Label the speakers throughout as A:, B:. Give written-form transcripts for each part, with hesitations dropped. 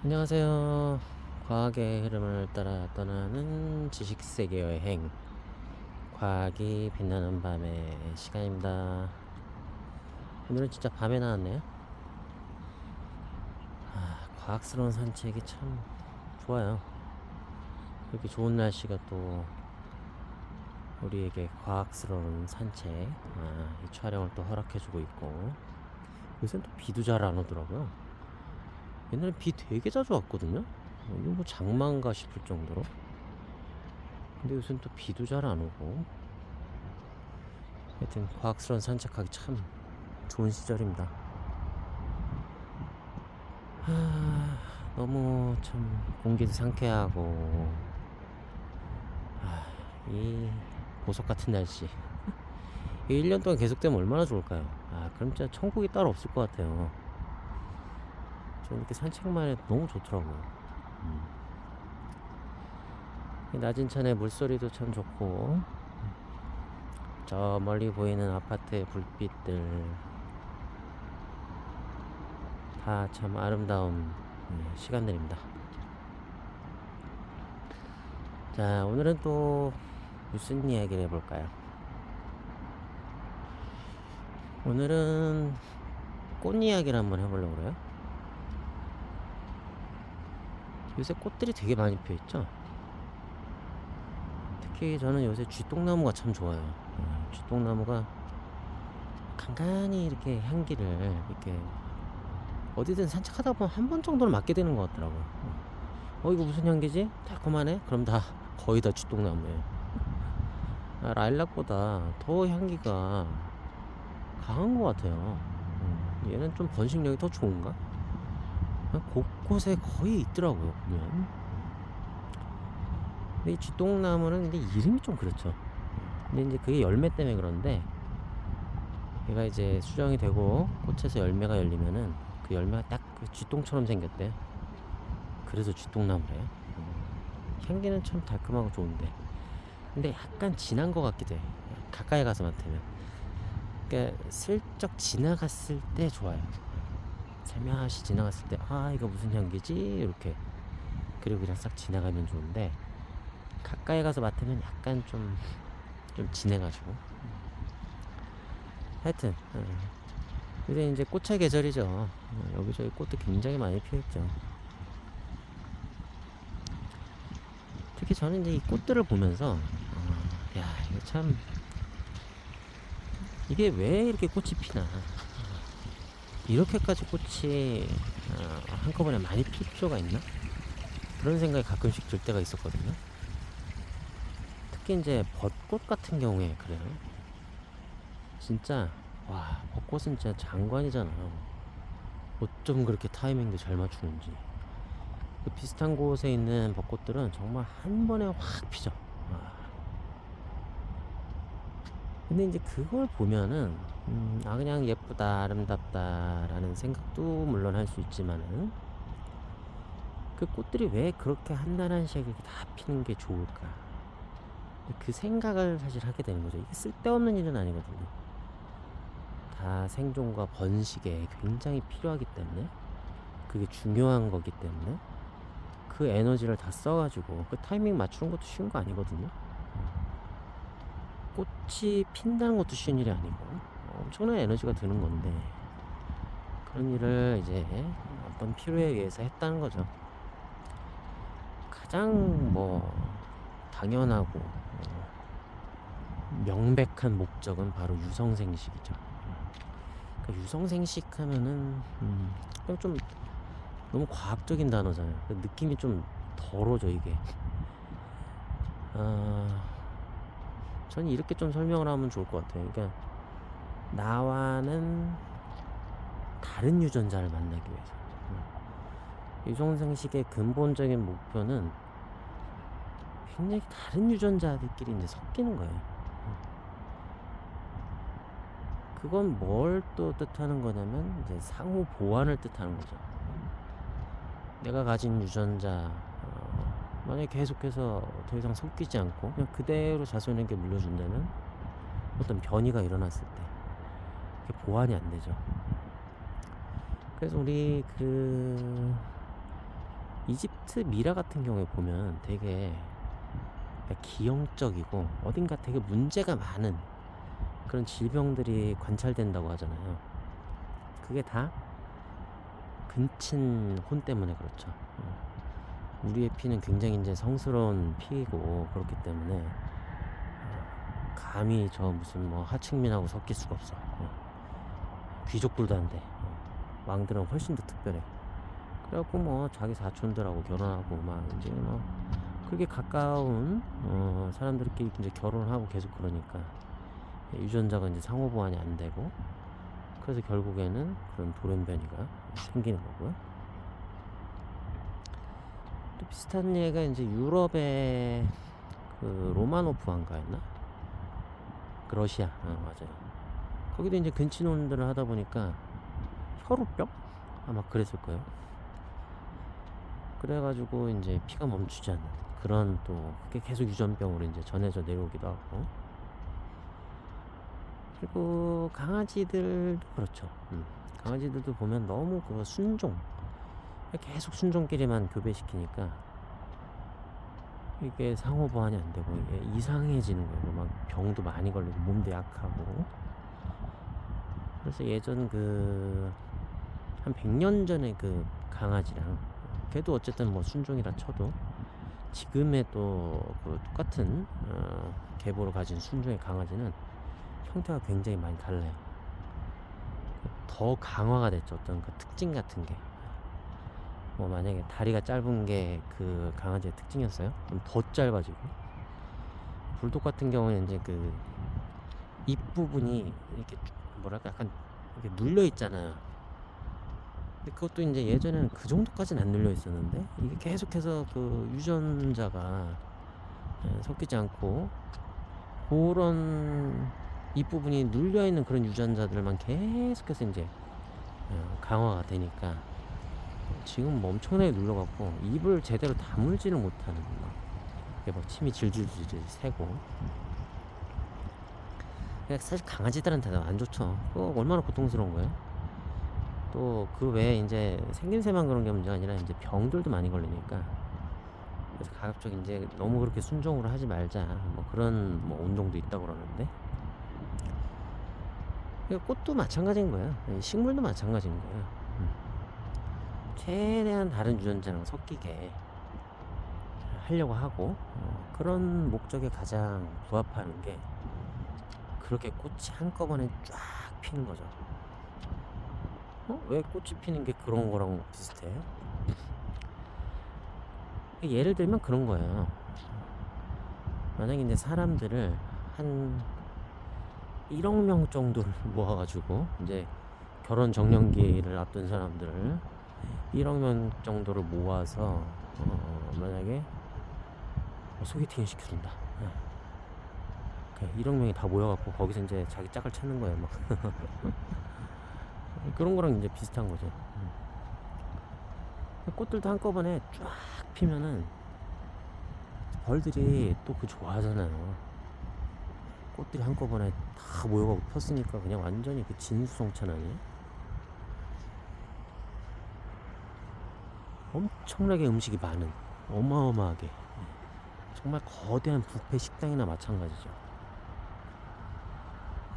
A: 안녕하세요. 과학의 흐름을 따라 떠나는 지식세계 여행. 과학이 빛나는 밤의 시간입니다. 오늘은 진짜 밤에 나왔네요. 과학스러운 산책이 참 좋아요. 이렇게 좋은 날씨가 또 우리에게 과학스러운 산책, 이 촬영을 또 허락해주고 있고, 요새는 또 비도 잘 안 오더라고요. 옛날에 비 되게 자주 왔거든요. 이거 뭐 장마인가 싶을 정도로. 근데 요새는 또 비도 잘 안 오고, 하여튼 과학스러운 산책하기 참 좋은 시절입니다. 너무 참 공기도 상쾌하고, 이 보석 같은 날씨 1년 동안 계속되면 얼마나 좋을까요? 그럼 진짜 천국이 따로 없을 것 같아요. 저는 이렇게 산책만 해도 너무 좋더라고요. 낮은 찬에 물소리도 참 좋고, 저 멀리 보이는 아파트의 불빛들 다 참 아름다운 시간들입니다. 자, 오늘은 또 무슨 이야기를 해볼까요? 오늘은 꽃 이야기를 한번 해보려고 그래요. 요새 꽃들이 되게 많이 피어있죠. 특히 저는 요새 쥐똥나무가 참 좋아요. 쥐똥나무가 간간히 이렇게 향기를 이렇게 어디든 산책하다 보면 한 번 정도는 맡게 되는 것 같더라고요. 이거 무슨 향기지? 달콤하네? 그럼 다 거의 다 쥐똥나무예요. 라일락보다 더 향기가 강한 것 같아요. 얘는 좀 번식력이 더 좋은가? 곳곳에 거의 있더라고요, 보면. 근데 이 쥐똥나무는 근데 이름이 좀 그렇죠. 근데 이제 그게 열매 때문에 그런데, 얘가 이제 수정이 되고 꽃에서 열매가 열리면은 그 열매가 딱 그 쥐똥처럼 생겼대요. 그래서 쥐똥나무래요. 향기는 참 달콤하고 좋은데, 근데 약간 진한 것 같기도 해. 가까이 가서 맡으면. 그러니까 슬쩍 지나갔을 때 좋아요. 살며시 지나갔을 때 이거 무슨 향기지? 이렇게. 그리고 그냥 싹 지나가면 좋은데, 가까이 가서 맡으면 약간 좀 진해가지고. 하여튼 요새 이제 꽃의 계절이죠. 여기저기 꽃도 굉장히 많이 피어있죠. 특히 저는 이제 이 꽃들을 보면서 이거 참, 이게 왜 이렇게 꽃이 피나, 이렇게까지 꽃이 한꺼번에 많이 필 필요가 있나, 그런 생각이 가끔씩 들 때가 있었거든요. 특히 이제 벚꽃 같은 경우에 그래요. 진짜 벚꽃은 진짜 장관이잖아요. 어쩜 그렇게 타이밍도 잘 맞추는지. 그 비슷한 곳에 있는 벚꽃들은 정말 한 번에 확 피죠. 근데 이제 그걸 보면은 그냥 예쁘다, 아름답다라는 생각도 물론 할 수 있지만은, 그 꽃들이 왜 그렇게 한나란시하게 다 피는 게 좋을까, 그 생각을 사실 하게 되는 거죠. 이게 쓸데없는 일은 아니거든요. 다 생존과 번식에 굉장히 필요하기 때문에, 그게 중요한 거기 때문에 그 에너지를 다 써가지고 그 타이밍 맞추는 것도 쉬운 거 아니거든요. 꽃이 핀다는 것도 쉬운 일이 아니고 엄청난 에너지가 드는 건데, 그런 일을 이제 어떤 필요에 의해서 했다는 거죠. 가장 당연하고 명백한 목적은 바로 유성생식이죠. 그러니까 유성생식 하면은 그냥 좀 너무 과학적인 단어잖아요. 느낌이 좀 덜어져 이게. 저는 이렇게 좀 설명을 하면 좋을 것 같아요. 그러니까 나와는 다른 유전자를 만나기 위해서. 유성생식의 근본적인 목표는 굉장히 다른 유전자들끼리 이제 섞이는 거예요. 그건 뭘 또 뜻하는 거냐면 이제 상호 보완을 뜻하는 거죠. 내가 가진 유전자 만약에 계속해서 더 이상 섞이지 않고 그냥 그대로 자손에게 물려준다면, 어떤 변이가 일어났을 때 그게 보완이 안 되죠. 그래서 우리 이집트 미라 같은 경우에 보면 되게 기형적이고 어딘가 되게 문제가 많은 그런 질병들이 관찰된다고 하잖아요. 그게 다 근친 혼 때문에 그렇죠. 우리의 피는 굉장히 이제 성스러운 피이고 그렇기 때문에 감히 저 무슨 뭐 하층민하고 섞일 수가 없어. 귀족들도 안 돼. 왕들은 훨씬 더 특별해. 그래갖고 뭐 자기 사촌들하고 결혼하고 막 이제 뭐 그렇게 가까운 사람들끼리 이제 결혼을 하고 계속 그러니까 유전자가 이제 상호 보완이 안 되고 그래서 결국에는 그런 돌연변이가 생기는 거고요. 또 비슷한 예가 이제 유럽의 그 로마노프 왕가였나? 그 러시아, 맞아요. 거기도 이제 근친혼들을 하다 보니까 혈우병? 아마 그랬을 거예요. 그래가지고 이제 피가 멈추지 않는 그런 또 그게 계속 유전병으로 이제 전해져 내려오기도 하고. 그리고 강아지들도 그렇죠. 강아지들도 보면 너무 그 순종 계속 순종끼리만 교배시키니까 이게 상호 보완이 안 되고 이게 이상해지는 거예요. 막 병도 많이 걸리고 몸도 약하고. 그래서 예전 그 한 100년 전에 그 강아지랑 걔도 어쨌든 뭐 순종이라 쳐도 지금의 또 그 똑같은 계보를 가진 순종의 강아지는 형태가 굉장히 많이 달라요. 더 강화가 됐죠. 어떤 그 특징 같은 게. 뭐 만약에 다리가 짧은 게 그 강아지의 특징이었어요. 그럼 더 짧아지고. 불독 같은 경우에는 이제 그 입 부분이 이렇게 뭐랄까 약간 이렇게 눌려 있잖아요. 근데 그것도 이제 예전에는 그 정도까지는 안 눌려 있었는데 이게 계속해서 그 유전자가 섞이지 않고 그런 입 부분이 눌려 있는 그런 유전자들만 계속해서 이제 강화가 되니까 지금 뭐 엄청나게 눌러갖고 입을 제대로 다물지를 못하는 막 이게 막 침이 질질질질 새고. 사실 강아지들한테는 안 좋죠. 그거 얼마나 고통스러운 거예요. 또 그 외에 이제 생김새만 그런 게 문제가 아니라 이제 병들도 많이 걸리니까. 그래서 가급적 이제 너무 그렇게 순종으로 하지 말자 뭐 그런 뭐 운동도 있다고 그러는데. 꽃도 마찬가지인 거예요. 식물도 마찬가지인 거예요. 최대한 다른 유전자랑 섞이게 하려고 하고 그런 목적에 가장 부합하는 게 그렇게 꽃이 한꺼번에 쫙 피는 거죠. 왜 꽃이 피는 게 그런 거랑 비슷해? 예를 들면 그런 거예요. 만약에 이제 사람들을 한 1억 명 정도를 모아가지고 이제 결혼 정년기를 앞둔 사람들을 1억 명 정도를 모아서 만약에 소개팅을 시켜준다. 1억 명이 다 모여갖고 거기서 이제 자기 짝을 찾는 거예요. 막 그런 거랑 이제 비슷한 거죠. 꽃들도 한꺼번에 쫙 피면은 벌들이 또 그 좋아하잖아요. 꽃들이 한꺼번에 다 모여가고 폈으니까 그냥 완전히 그 진수성찬 아니에요? 엄청나게 음식이 많은 어마어마하게 정말 거대한 뷔페 식당이나 마찬가지죠.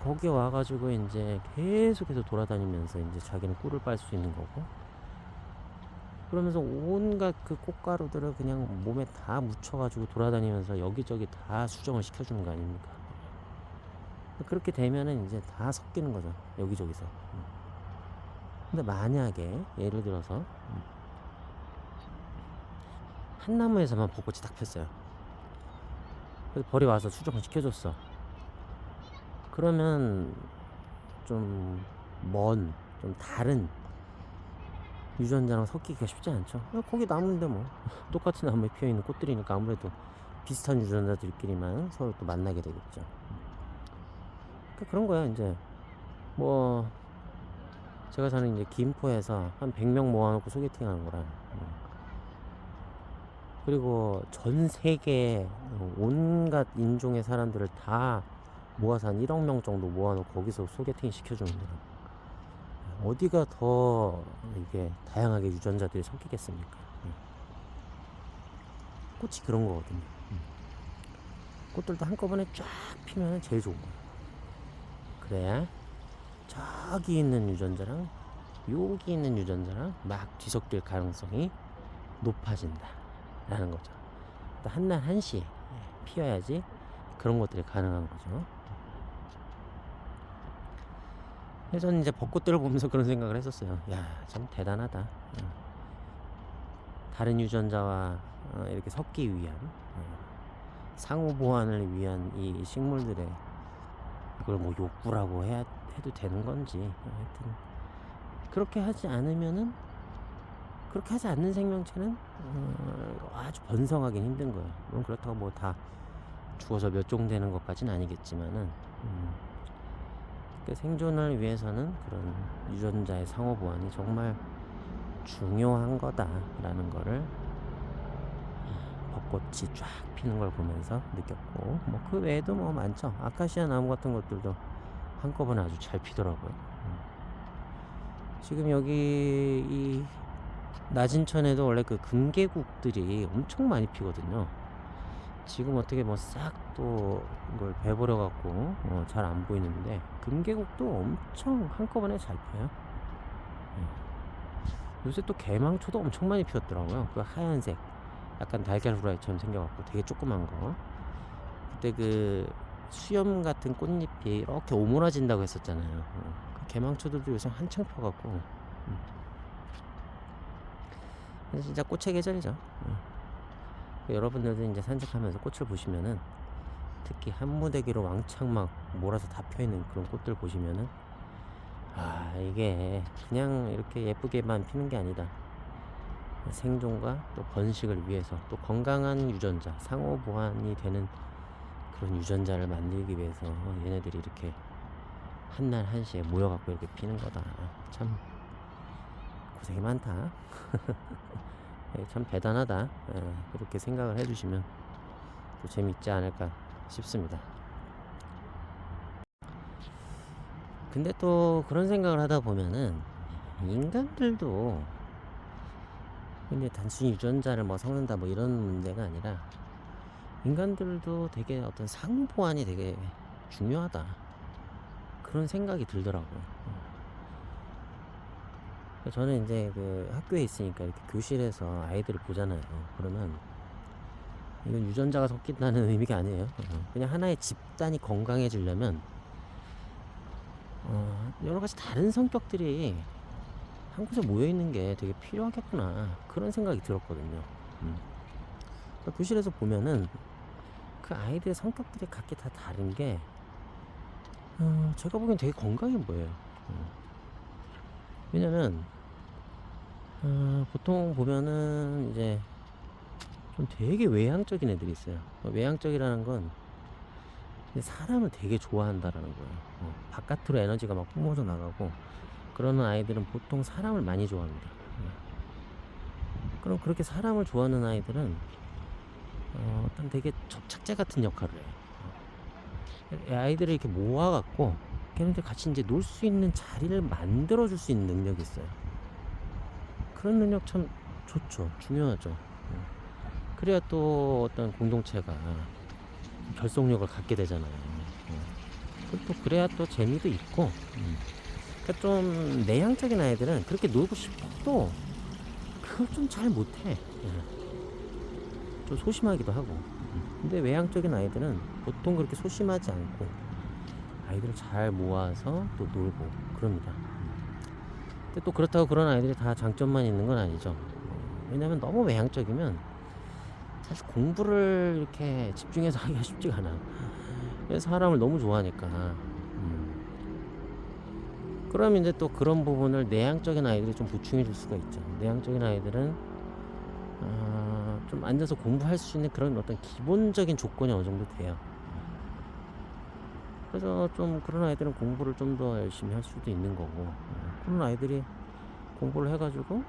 A: 거기에 와가지고 이제 계속해서 돌아다니면서 이제 자기는 꿀을 빨 수 있는 거고, 그러면서 온갖 그 꽃가루들을 그냥 몸에 다 묻혀가지고 돌아다니면서 여기저기 다 수정을 시켜주는 거 아닙니까? 그렇게 되면은 이제 다 섞이는 거죠, 여기저기서. 근데 만약에 예를 들어서 한 나무에서만 벚꽃이 딱 폈어요. 그래서 벌이 와서 수정을 시켜줬어. 그러면 좀 좀 다른 유전자랑 섞이기가 쉽지 않죠. 거기 나무인데 뭐 똑같은 나무에 피어있는 꽃들이니까 아무래도 비슷한 유전자들끼리만 서로 또 만나게 되겠죠. 그러니까 그런 거야. 이제 뭐 제가 사는 이제 김포에서 한 100명 모아놓고 소개팅 하는 거랑 그리고 전 세계 온갖 인종의 사람들을 다 모아서 한 1억 명 정도 모아놓고 거기서 소개팅 시켜주는 거랑 어디가 더 이게 다양하게 유전자들이 섞이겠습니까? 꽃이 그런 거거든요. 꽃들도 한꺼번에 쫙 피면 제일 좋은 거예요. 그래야 저기 있는 유전자랑 여기 있는 유전자랑 막 뒤섞일 가능성이 높아진다 라는 거죠. 또 한날 한시에 피어야지 그런 것들이 가능한 거죠. 그래서 저는 이제 벚꽃들을 보면서 그런 생각을 했었어요. 야, 참 대단하다. 다른 유전자와 이렇게 섞기 위한 상호 보완을 위한 이 식물들의 이걸 뭐 욕구라고 해도 되는 건지, 하여튼 그렇게 하지 않으면은, 그렇게 하지 않는 생명체는 아주 번성하긴 힘든 거예요. 물론 그렇다고 뭐 다 죽어서 멸종되는 것까지는 아니겠지만은 그 생존을 위해서는 그런 유전자의 상호 보완이 정말 중요한 거다라는 거를 벚꽃이 쫙 피는 걸 보면서 느꼈고, 뭐 그 외에도 뭐 많죠. 아카시아 나무 같은 것들도 한꺼번에 아주 잘 피더라고요. 지금 여기 이 나진천에도 원래 그 금계국들이 엄청 많이 피거든요. 지금 어떻게 뭐 싹 또 이걸 베버려 갖고 잘 안 보이는데, 금계국도 엄청 한꺼번에 잘 펴요. 요새 또 개망초도 엄청 많이 피었더라고요. 그 하얀색 약간 달걀 후라이처럼 생겨갖고 되게 조그만 거. 그때 그 수염 같은 꽃잎이 이렇게 오므라진다고 했었잖아요. 그 개망초들도 요새 한창 펴갖고 진짜 꽃의 계절이죠. 여러분들도 이제 산책하면서 꽃을 보시면은, 특히 한무대기로 왕창 막 몰아서 다 펴있는 그런 꽃들 보시면은, 아, 이게 그냥 이렇게 예쁘게만 피는 게 아니다. 생존과 또 번식을 위해서, 또 건강한 유전자, 상호 보완이 되는 그런 유전자를 만들기 위해서 얘네들이 이렇게 한날 한시에 모여갖고 이렇게 피는 거다. 참 고생이 많다. 참 대단하다. 그렇게 생각을 해주시면 또 재밌지 않을까 싶습니다. 근데 또 그런 생각을 하다 보면은, 인간들도 근데 단순히 유전자를 뭐 섞는다 뭐 이런 문제가 아니라, 인간들도 되게 어떤 상호 보완이 되게 중요하다, 그런 생각이 들더라고요. 저는 이제 그 학교에 있으니까 이렇게 교실에서 아이들을 보잖아요. 그러면 이건 유전자가 섞인다는 의미가 아니에요. 그냥 하나의 집단이 건강해지려면 여러 가지 다른 성격들이 한 곳에 모여 있는 게 되게 필요하겠구나, 그런 생각이 들었거든요. 그러니까 교실에서 보면은 그 아이들의 성격들이 각기 다 다른 게 제가 보기엔 되게 건강해 보여요. 왜냐면 보통 보면은 이제 좀 되게 외향적인 애들이 있어요. 외향적이라는 건 사람을 되게 좋아한다라는 거예요. 바깥으로 에너지가 막 뿜어져 나가고 그러는 아이들은 보통 사람을 많이 좋아합니다. 그럼 그렇게 사람을 좋아하는 아이들은 어떤 되게 접착제 같은 역할을 해요. 아이들을 이렇게 모아갖고 걔네들 같이 이제 놀 수 있는 자리를 만들어줄 수 있는 능력이 있어요. 그런 능력 참 좋죠. 중요하죠. 그래야 또 어떤 공동체가 결속력을 갖게 되잖아요. 그리고 또 그래야 또 재미도 있고. 그러니까 좀 내향적인 아이들은 그렇게 놀고 싶어도 그걸 좀 잘 못해. 좀 소심하기도 하고. 근데 외향적인 아이들은 보통 그렇게 소심하지 않고 아이들을 잘 모아서 또 놀고 그럽니다. 근데 또 그렇다고 그런 아이들이 다 장점만 있는 건 아니죠. 왜냐면 너무 외향적이면 사실 공부를 이렇게 집중해서 하기가 쉽지가 않아. 그래서 사람을 너무 좋아하니까. 그러면 이제 또 그런 부분을 내향적인 아이들이 좀 보충해 줄 수가 있죠. 내향적인 아이들은 좀 앉아서 공부할 수 있는 그런 어떤 기본적인 조건이 어느 정도 돼요. 그래서 좀 그런 아이들은 공부를 좀 더 열심히 할 수도 있는 거고, 그런 아이들이 공부를 해가지고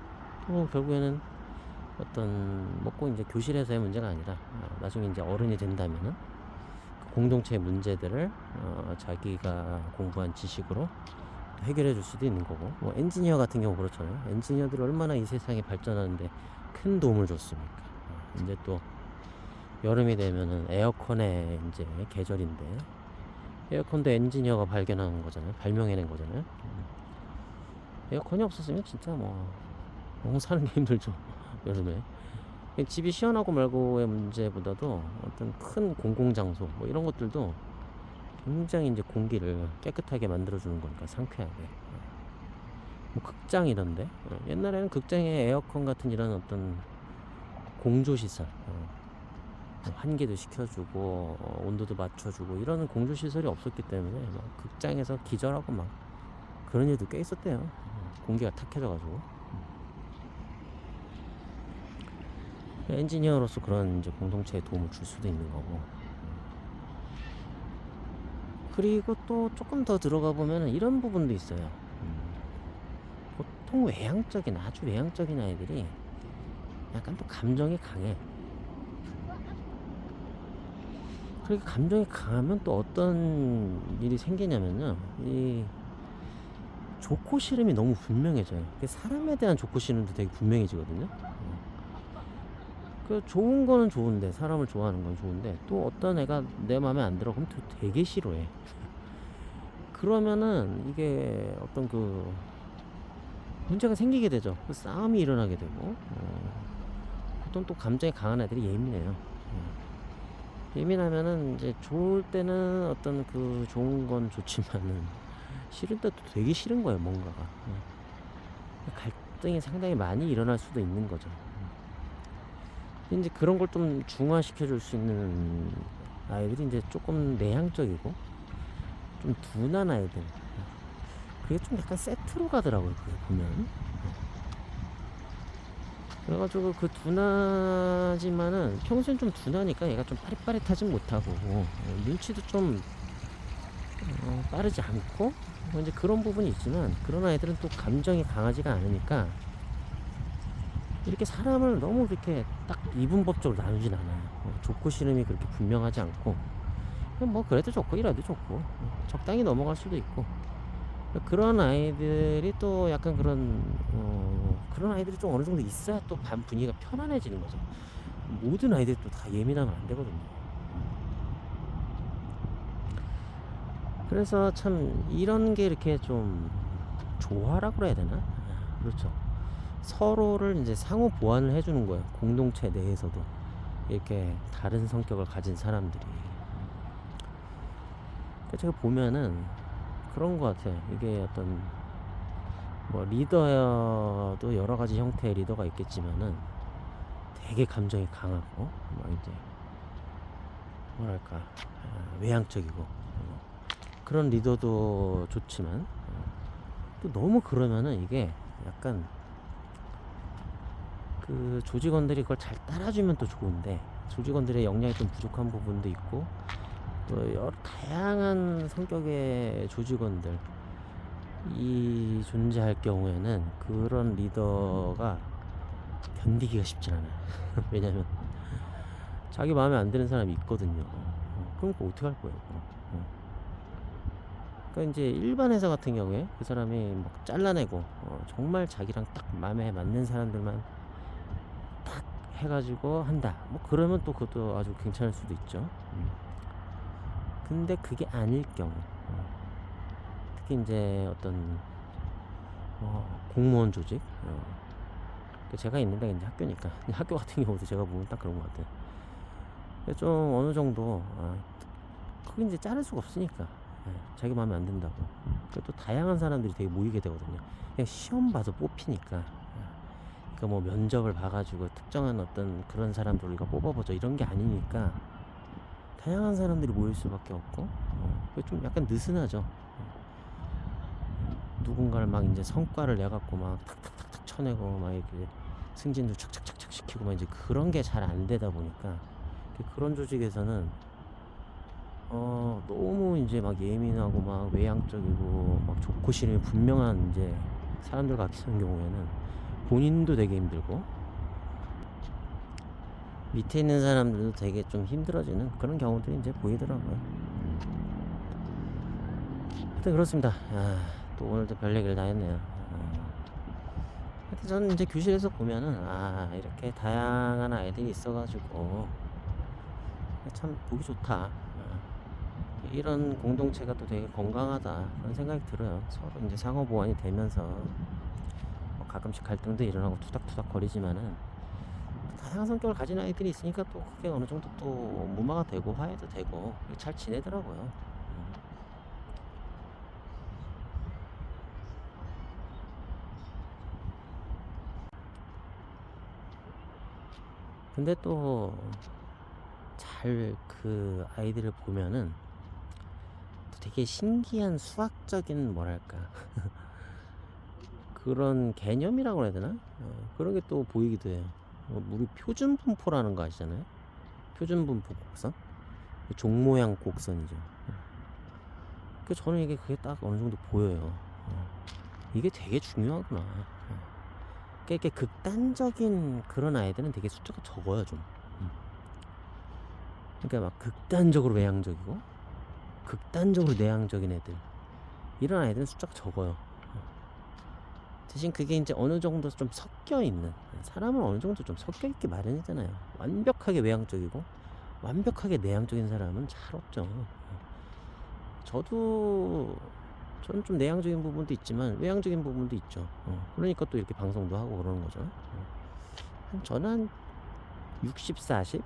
A: 또 결국에는 어떤 뭐 꼭 이제 교실에서의 문제가 아니라 나중에 이제 어른이 된다면은 그 공동체의 문제들을 자기가 공부한 지식으로 해결해 줄 수도 있는 거고, 뭐 엔지니어 같은 경우 그렇잖아요. 엔지니어들이 얼마나 이 세상에 발전하는데 큰 도움을 줬습니까. 이제 또 여름이 되면은 에어컨의 이제 계절인데, 에어컨도 엔지니어가 발견한 거잖아요. 발명해낸 거잖아요. 에어컨이 없었으면 진짜 뭐 너무 사는 게 힘들죠. 여름에 집이 시원하고 말고의 문제보다도 어떤 큰 공공장소 뭐 이런 것들도 굉장히 이제 공기를 깨끗하게 만들어주는 거니까 상쾌하게. 뭐 극장 이런데, 옛날에는 극장에 에어컨 같은 이런 어떤 공조시설, 뭐 환기도 시켜주고 온도도 맞춰주고 이런 공조시설이 없었기 때문에 막 극장에서 기절하고 막 그런 일도 꽤 있었대요. 공기가 탁해져가지고. 엔지니어로서 그런 이제 공동체에 도움을 줄 수도 있는 거고. 그리고 또 조금 더 들어가 보면 이런 부분도 있어요. 보통 외향적인, 아주 외향적인 아이들이 약간 또 감정이 강해. 그렇게 감정이 강하면 또 어떤 일이 생기냐면요, 이 좋고 싫음이 너무 분명해져요. 사람에 대한 좋고 싫음도 되게 분명해지거든요. 그 좋은 거는 좋은데, 사람을 좋아하는 건 좋은데, 또 어떤 애가 내 마음에 안 들어 그럼 또 되게 싫어해. 그러면은 이게 어떤 그 문제가 생기게 되죠. 그 싸움이 일어나게 되고, 보통 또 감정이 강한 애들이 예민해요. 예민하면은 이제 좋을 때는 어떤 그 좋은 건 좋지만은 싫을 때도 되게 싫은 거예요, 뭔가가. 갈등이 상당히 많이 일어날 수도 있는 거죠. 이제 그런 걸 좀 중화시켜 줄 수 있는 아이들이 이제 조금 내향적이고 좀 둔한 아이들. 그게 좀 약간 세트로 가더라고요, 그게 보면. 그래가지고 그 둔하지만은 평소엔 좀 둔하니까 얘가 좀 빠릿빠릿하진 못하고, 눈치도 좀 빠르지 않고, 이제 그런 부분이 있지만, 그런 아이들은 또 감정이 강하지가 않으니까 이렇게 사람을 너무 그렇게 딱 이분법적으로 나누진 않아요. 좋고 싫음이 그렇게 분명하지 않고, 뭐 그래도 좋고 이래도 좋고, 적당히 넘어갈 수도 있고. 그런 아이들이 또 약간 그런 아이들이 좀 어느 정도 있어야 또 반 분위기가 편안해지는 거죠. 모든 아이들이 또 다 예민하면 안 되거든요. 그래서 참 이런 게 이렇게 좀 조화라고 그래야 되나? 그렇죠. 서로를 이제 상호 보완을 해주는 거예요. 공동체 내에서도 이렇게 다른 성격을 가진 사람들이. 그러니까 제가 보면은 그런 것 같아요. 이게 어떤 뭐 리더여도 여러 가지 형태의 리더가 있겠지만은 되게 감정이 강하고 막 이제 뭐랄까, 외향적이고, 그런 리더도 좋지만, 또 너무 그러면은 이게 약간 그 조직원들이 그걸 잘 따라주면 또 좋은데, 조직원들의 역량이 좀 부족한 부분도 있고, 또 여러 다양한 성격의 조직원들 이 존재할 경우에는 그런 리더가 견디기가 쉽지 않아요. 왜냐면 자기 마음에 안 드는 사람이 있거든요. 그럼 그거 어떻게 할 거예요? 그러니까 이제 일반 회사 같은 경우에 그 사람이 막 잘라내고, 정말 자기랑 딱 마음에 맞는 사람들만 딱 해가지고 한다. 뭐 그러면 또 그것도 아주 괜찮을 수도 있죠. 근데 그게 아닐 경우, 특히 이제 어떤 공무원 조직, 제가 있는 데가 이제 학교니까, 학교 같은 경우도 제가 보면 딱 그런 것 같아요. 좀 어느 정도, 그게 이제 자를 수가 없으니까, 자기 마음에 안 든다고. 또 다양한 사람들이 되게 모이게 되거든요. 그냥 시험 봐서 뽑히니까. 그러니까 뭐 면접을 봐가지고 특정한 어떤 그런 사람들 우리가 뽑아보죠 이런 게 아니니까 다양한 사람들이 모일 수밖에 없고, 좀 약간 느슨하죠. 누군가를 막 이제 성과를 내갖고 막 탁탁탁탁 쳐내고 막 이렇게 승진도 착착착착 시키고 막 이제 그런 게 잘 안 되다 보니까, 그런 조직에서는 너무 이제 막 예민하고 막 외향적이고 막 좋고 싫음이 분명한 이제 사람들 같은 경우에는 본인도 되게 힘들고 밑에 있는 사람들도 되게 좀 힘들어지는 그런 경우들이 이제 보이더라고요. 하여튼 그렇습니다. 또 오늘도 별 얘기를 다 했네요. 하여튼 저는 이제 교실에서 보면은 이렇게 다양한 아이들이 있어가지고 참 보기 좋다. 이런 공동체가 또 되게 건강하다 그런 생각이 들어요. 서로 이제 상호 보완이 되면서 뭐 가끔씩 갈등도 일어나고 투닥투닥 거리지만은 다양한 성격을 가진 아이들이 있으니까 또 그게 어느 정도 또 무마가 되고 화해도 되고 잘 지내더라고요. 근데 또 잘 그 아이들을 보면은 또 되게 신기한 수학적인 뭐랄까 그런 개념이라고 해야 되나? 그런 게 또 보이기도 해요. 우리 표준 분포라는 거 아시잖아요? 표준 분포 곡선? 종 모양 곡선이죠. 그 저는 이게 그게 딱 어느 정도 보여요. 이게 되게 중요하구나. 이렇게 극단적인 그런 아이들은 되게 숫자가 적어요, 좀. 그러니까 막 극단적으로 외향적이고 극단적으로 내향적인 애들, 이런 아이들은 숫자가 적어요. 대신 그게 이제 어느 정도 좀 섞여 있는, 사람은 어느 정도 좀 섞여 있기 마련이잖아요. 완벽하게 외향적이고 완벽하게 내향적인 사람은 잘 없죠. 저는 좀 내향적인 부분도 있지만 외향적인 부분도 있죠. 그러니까 또 이렇게 방송도 하고 그러는 거죠. 저는 한 60, 40,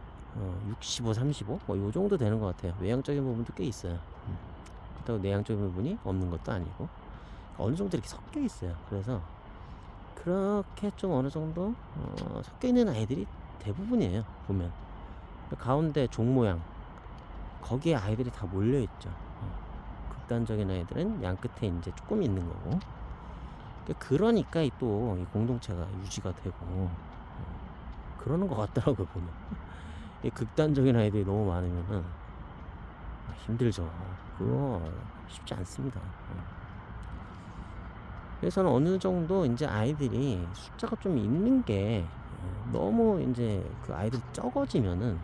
A: 65, 35, 뭐 요 정도 되는 것 같아요. 외향적인 부분도 꽤 있어요. 그렇다고 내향적인 부분이 없는 것도 아니고 어느 정도 이렇게 섞여 있어요. 그래서 그렇게 좀 어느 정도 섞여 있는 아이들이 대부분이에요. 보면 가운데 종 모양, 거기에 아이들이 다 몰려 있죠. 극단적인 아이들은 양 끝에 이제 조금 있는 거고. 그러니까 또 이 공동체가 유지가 되고 그러는 것 같더라고요, 보면. 이 극단적인 아이들이 너무 많으면은 힘들죠. 그거 쉽지 않습니다. 그래서는 어느 정도 이제 아이들이 숫자가 좀 있는 게 너무 이제 그 아이들이 적어지면은,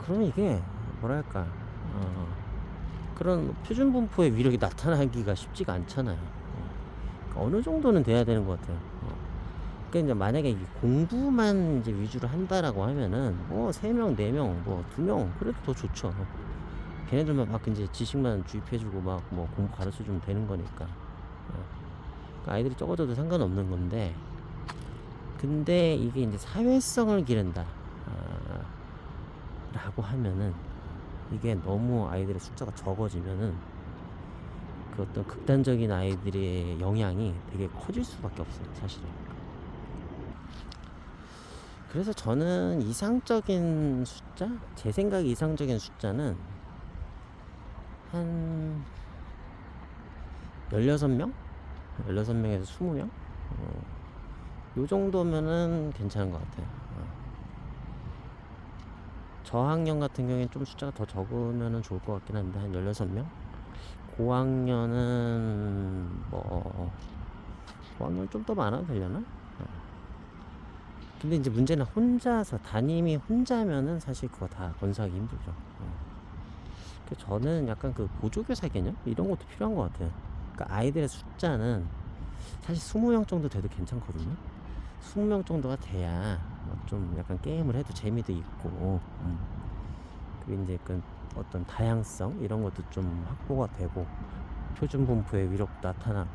A: 그러면 이게 뭐랄까 그런 표준 분포의 위력이 나타나기가 쉽지가 않잖아요. 그러니까 어느 정도는 돼야 되는 것 같아요. 그러니까 이제 만약에 공부만 이제 위주로 한다라고 하면은 뭐 3명, 4명, 뭐 2명 그래도 더 좋죠. 걔네들만 막 이제 지식만 주입해주고 막 뭐 공부 가르쳐주면 되는 거니까. 그러니까 아이들이 적어져도 상관없는 건데, 근데 이게 이제 사회성을 기른다 라고 하면은, 이게 너무 아이들의 숫자가 적어지면은 그 어떤 극단적인 아이들의 영향이 되게 커질 수밖에 없어요, 사실은. 그래서 저는 이상적인 숫자, 제 생각에 이상적인 숫자는 한 16명? 16명에서 20명? 요 정도면은 괜찮은 것 같아요. 저학년 같은 경우에는 좀 숫자가 더 적으면 좋을 것 같긴 한데, 한 16명? 고학년은 뭐, 고학년 좀 더 많아도 되려나? 근데 이제 문제는 혼자서, 담임이 혼자면은 사실 그거 다 건사하기 힘들죠. 그래서 저는 약간 그 보조교사 개념? 이런 것도 필요한 것 같아요. 그러니까 아이들의 숫자는 사실 20명 정도 돼도 괜찮거든요. 20명 정도가 돼야 좀 약간 게임을 해도 재미도 있고, 그리고 이제 그 어떤 다양성 이런 것도 좀 확보가 되고 표준 분포의 위력도 나타나고.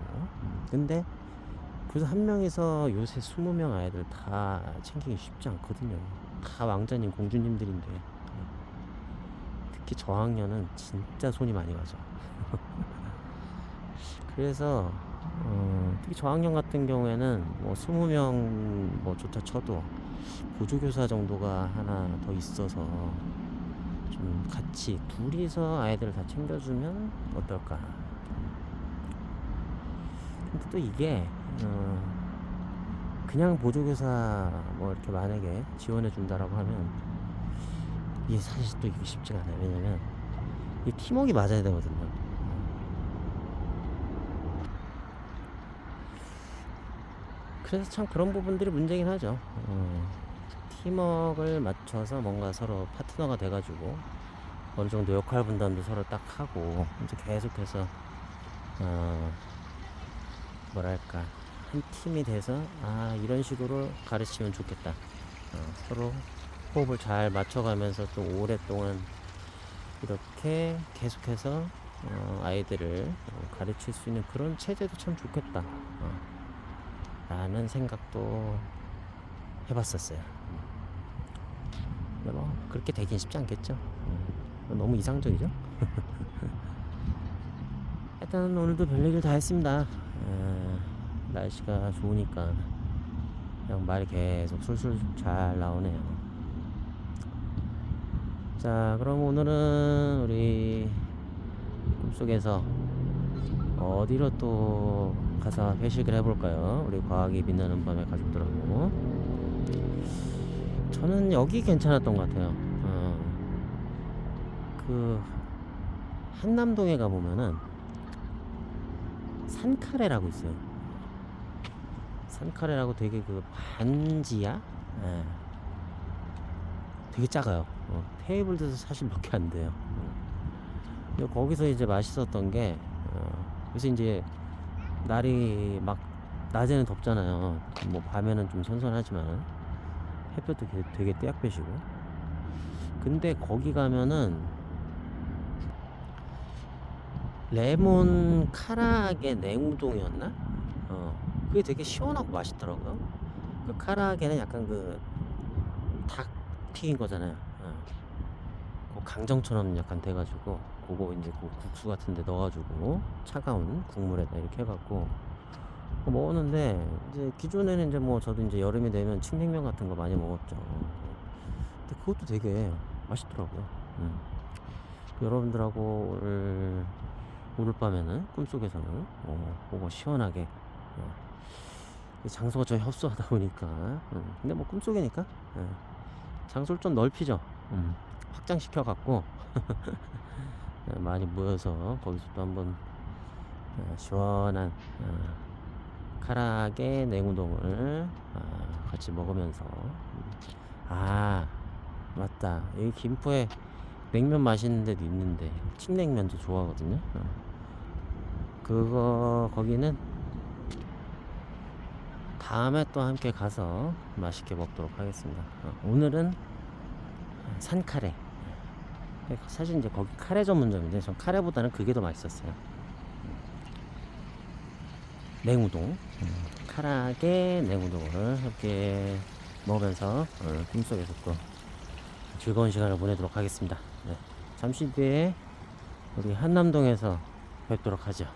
A: 근데 그래서 한 명에서 요새 20명 아이들 다 챙기기 쉽지 않거든요. 다 왕자님 공주님들인데 특히 저학년은 진짜 손이 많이 가죠. 그래서 특히 저학년 같은 경우에는 뭐 20명 뭐 좋다 쳐도 보조교사 정도가 하나 더 있어서 좀 같이 둘이서 아이들을 다 챙겨주면 어떨까. 근데 또 이게 그냥 보조교사 뭐 이렇게 만약에 지원해 준다라고 하면 이게 사실 또 이게 쉽지가 않아요. 왜냐면 이 팀워크가 맞아야 되거든요. 그래서 참 그런 부분들이 문제긴 하죠. 팀워크를 맞춰서 뭔가 서로 파트너가 돼가지고 어느 정도 역할 분담도 서로 딱 하고 이제 계속해서 뭐랄까 한 팀이 돼서 이런 식으로 가르치면 좋겠다. 서로 호흡을 잘 맞춰가면서 또 오랫동안 이렇게 계속해서 아이들을 가르칠 수 있는 그런 체제도 참 좋겠다 라는 생각도 해봤었어요. 근데 뭐 그렇게 되긴 쉽지 않겠죠. 너무 이상적이죠. 일단 오늘도 별 얘기를 다 했습니다. 날씨가 좋으니까 그냥 말이 계속 술술 잘 나오네요. 자, 그럼 오늘은 우리 꿈속에서 어디로 또 가서 회식을 해볼까요? 우리 과학이 빛나는 밤의 가족들하고. 저는 여기 괜찮았던 것 같아요. 그 한남동에 가보면은 산카레라고 있어요. 산카레라고 되게 그 반지하? 예. 되게 작아요. 테이블도 사실 몇 개 안 돼요. 근데 거기서 이제 맛있었던 게, 그래서 이제 날이 막 낮에는 덥잖아요. 뭐 밤에는 좀 선선하지만 햇볕도 되게 떼약볕이고. 근데 거기 가면은 레몬 카라게 냉우동이었나? 그게 되게 시원하고 맛있더라고요. 그 카라게는 약간 그 닭 튀긴 거잖아요. 그 강정처럼 약간 돼가지고 그거 이제 그 국수 같은데 넣어가지고 차가운 국물에다 이렇게 해갖고 먹었는데, 이제 기존에는 이제 뭐 저도 이제 여름이 되면 칡냉면 같은 거 많이 먹었죠. 근데 그것도 되게 맛있더라고요. 여러분들하고 오늘 밤에는 꿈속에서는 그거 시원하게 이 장소가 좀 협소하다 보니까 근데 뭐 꿈속이니까 장소를 좀 넓히죠. 확장시켜 갖고 많이 모여서 거기서 또 한번 시원한 카라게 냉우동을 같이 먹으면서 맞다, 여기 김포에 냉면 맛있는 데도 있는데 칡냉면도 좋아하거든요. 그거 거기는 다음에 또 함께 가서 맛있게 먹도록 하겠습니다. 오늘은 산카레. 사실 이제 거기 카레 전문점인데 전 카레보다는 그게 더 맛있었어요. 냉우동, 카라게 냉우동을 함께 먹으면서 꿈속에서 또 즐거운 시간을 보내도록 하겠습니다. 네. 잠시 뒤에 우리 한남동에서 뵙도록 하죠.